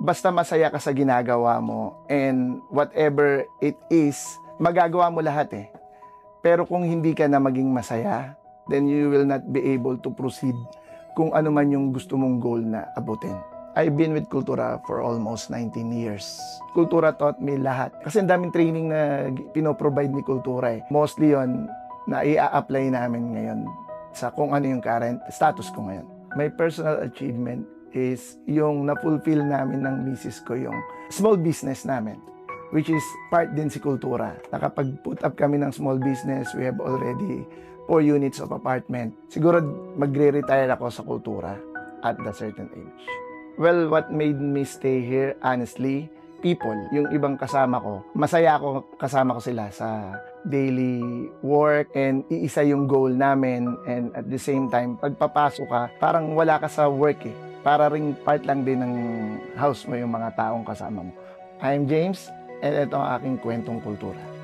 basta masaya ka sa ginagawa mo and whatever it is, magagawa mo lahat eh. Pero kung hindi ka na maging masaya, then you will not be able to proceed kung ano man yung gusto mong goal na abutin. I've been with Kultura for almost 19 years. Kultura taught me lahat. Kasi ang daming training na pinoprovide ni Kultura eh. Mostly yon na i-apply namin ngayon sa kung ano yung current status ko ngayon. My personal achievement is yung na-fulfill namin ng misis ko yung small business namin, which is part din si Kultura. Nakapag-put up kami ng small business, we have already 4 units of apartment. Siguro magre-retire ako sa Kultura at a certain age. Well, what made me stay here, honestly, people. Yung ibang kasama ko, masaya ako kasama ko sila sa daily work and iisa yung goal namin, and at the same time, pagpapasok ka, parang wala ka sa work eh. Para ring part lang din ng house mo yung mga taong kasama mo. I'm James, and ito ang aking kwentong kultura.